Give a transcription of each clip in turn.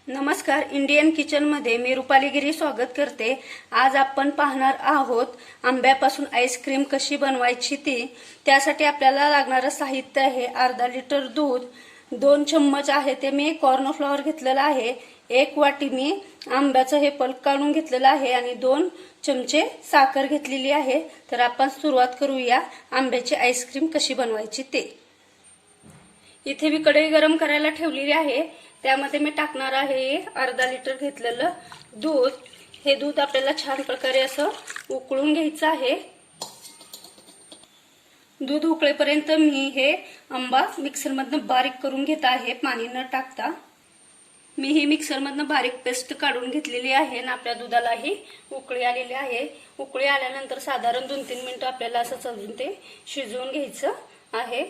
नमस्कार, इंडियन किचनमध्ये मी रुपाली गिरी स्वागत करते। आज आपण पाहणार आहोत आंब्यापासून आईस्क्रीम कशी बनवायची ती। त्यासाठी आपल्याला लागणारे साहित्य आहे अर्धा लिटर दूध, 2 चम्मच आहे ते मी कॉर्न फ्लोअर घेतलेला आहे, 1 वाटी मी आंब्याचं हे पल्प काढून घेतलेला आहे आणि 2 चमचे साखर घेतलेली आहे। तर आपण सुरुवात करूया आंब्याची आईस्क्रीम कशी बनवायची ते। इथे मी कढई गरम करायला ठेवलेली आहे, त्यामध्ये मी टाकणार आहे अर्धा लिटर घेतलेलं दूध। हे दूध आपल्याला छान प्रकारे असं उकळून घ्यायचं आहे। दूध उकळेपर्यंत मी हे आंबा मिक्सरमधून बारीक करून घेत आहे, पाणी न टाकता। मी ही मिक्सरमधून बारीक पेस्ट काढून घेतलेली आहे आणि आपल्या दुधालाही उकळी आलेली आहे। उकळी आल्यानंतर साधारण 2-3 मिनिटं आपल्याला असं चलून ते शिजवून घ्यायचं आहे।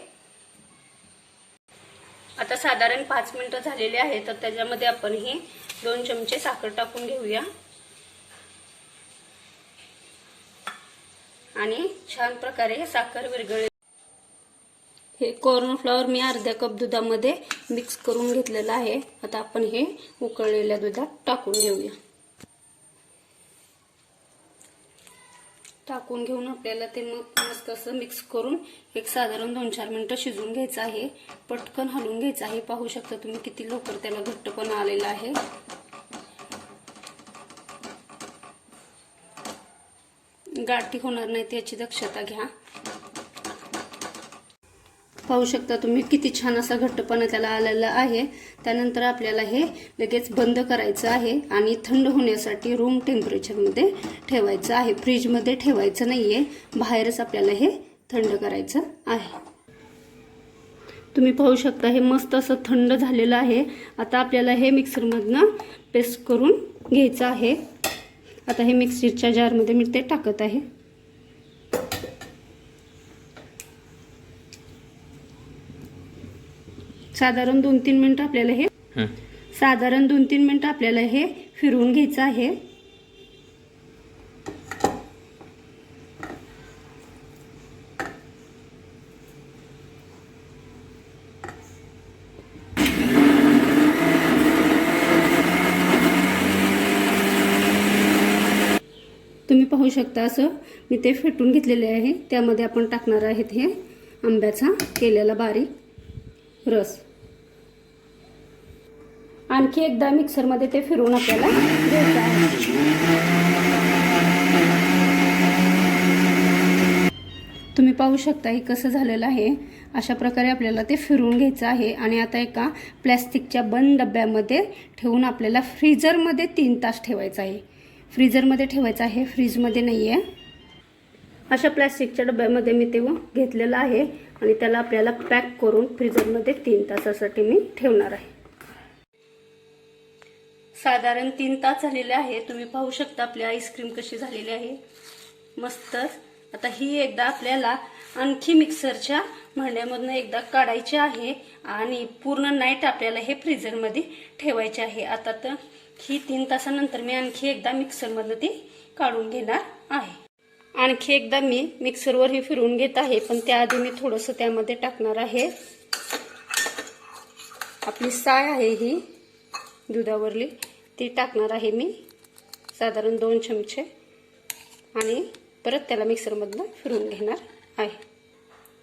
आता साधारण 5 मिनिटं झालेली आहे, तर त्याच्यामध्ये आपण ही 2 चमचे साखर टाकून घेऊया आणि छान प्रकारे साखर विरघळेल। हे कॉर्न फ्लोअर मी अर्धा कप दुधामध्ये मिक्स करून घेतलेलं आहे। आता आपण हे उकळलेल्या दुधात टाकून घेऊया। टाकून घेऊन आपल्याला ते मस्त असं मिक्स करून एक साधारण 2-4 मिनिटं शिजवून घ्यायचं आहे। पटकन हलवून घ्यायचं आहे। पाहू शकता तुम्ही किती लवकर त्याला घट्टपणा आलेला आहे। गाठी होणार नाहीत याची दक्षता घ्या। पाहू शकता तुम्ही किती छान असा घट्टपणा त्याला आलेला आहे। त्यानंतर आपल्याला हे लगेच बंद करायचं आहे आणि थंड होण्यासाठी रूम टेम्परेचरमध्ये ठेवायचं आहे। फ्रीजमध्ये ठेवायचं नाहीये, बाहेरच आपल्याला हे थंड करायचं आहे। तुम्ही पाहू शकता हे मस्त असं थंड झालेलं आहे। आता आपल्याला हे मिक्सरमधनं पेस्ट करून घ्यायचं आहे। आता हे मिक्सरच्या जारमध्ये मी ते टाकत आहे। साधारण 2-3 मिनिटं आपल्याला हे फिरवून घ्यायचं आहे। तुम्ही पाहू शकता असं मी ते फेटून घेतलेले आहे। त्यामध्ये आपण टाकणार आहेत हे आंब्याचा केलेला बारीक रस। आणखी एकदा मिक्सरमध्ये ते फिरवून आपल्याला घ्यायचं आहे। तुम्ही पाहू शकता हे कसं झालेलं आहे। अशा प्रकारे आपल्याला ते फिरवून घ्यायचं आहे आणि आता एका प्लॅस्टिकच्या बंद डब्यामध्ये ठेवून आपल्याला फ्रीजरमध्ये 3 तास ठेवायचं आहे। फ्रीजरमध्ये ठेवायचं आहे, फ्रीजमध्ये नाही आहे। अशा प्लॅस्टिकच्या डब्यामध्ये मी ते घेतलेलं आहे आणि त्याला आपल्याला पॅक करून फ्रीजरमध्ये 3 तासासाठी मी ठेवणार आहे। साधारण 3 तास झालेले आहे। तुम्ही पाहू शकता आपली आईस्क्रीम कशी झालेली आहे, मस्तच। आता ही एकदा आपल्याला आणखी मिक्सरच्या भांड्यामधून एकदा काढायची आहे आणि पूर्ण नाईट आपल्याला हे फ्रीजरमध्ये ठेवायचे आहे। आता तर ही 3 तासानंतर मी आणखी एकदा मिक्सरमधून ती काढून घेणार आहे। आणखी एकदा मी मिक्सरवर ही फिरवून घेत आहे, पण त्याआधी मी थोडंसं त्यामध्ये टाकणार आहे आपली साय आहे ही दुधावरली, ती टाकणार आहे मी साधारण 2 चमचे आणि परत त्याला मिक्सरमधून फिरवून घेणार आहे।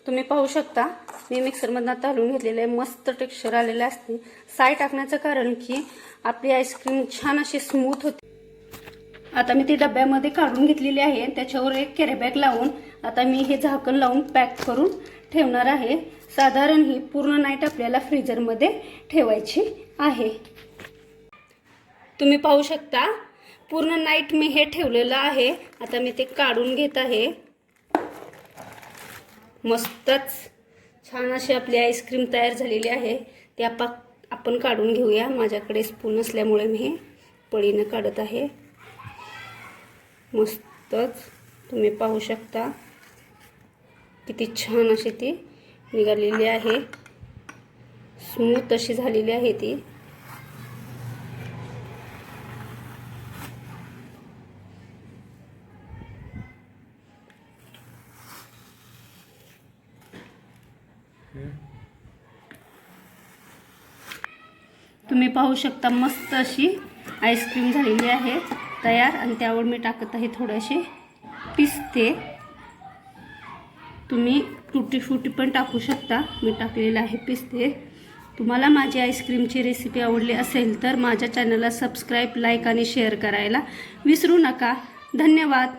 तुम्ही पाहू शकता मी मिक्सरमधून आता हलवून घेतलेलं आहे, मस्त टेक्स्चर आलेलं असते। साय टाकण्याचं कारण की आपली आईस्क्रीम छान अशी स्मूथ होते। आता मी ती डब्यामध्ये काढून घेतलेली आहे, त्याच्यावर एक कॅरीबॅग लावून आता मी हे झाकण लावून पॅक करून ठेवणार आहे। साधारण ही पूर्ण नाईट आपल्याला फ्रीजरमध्ये ठेवायची आहे। तुम्ही पाहू शकता पूर्ण नाईट मी हे ठेवलेलं आहे। आता मी ते काढून घेत आहे। मस्तच छान अशी आपली आईस्क्रीम तयार झालेली आहे। ती आपण काढून घेऊया। माझ्याकडे स्पून असल्यामुळे मी हे पळीने काढत आहे। मस्तच तुम्ही पाहू शकता किती छान अशी ती निघालेली आहे, स्मूथ अशी झालेली आहे ती। तुम्ही पाहू शकता मस्त अशी आईस्क्रीम झालेली आहे तयार. आणि त्यावर मी टाकत आहे थोडेसे पिस्ते. तुम्ही टुटी फ्रुटी पण टाकू शकता. मी टाकलेलं आहे पिस्ते. तुम्हाला माझी आईस्क्रीमची रेसिपी आवडली असेल तर माझ्या चॅनलला सबस्क्राईब, लाईक आणि शेअर करायला विसरू नका. धन्यवाद.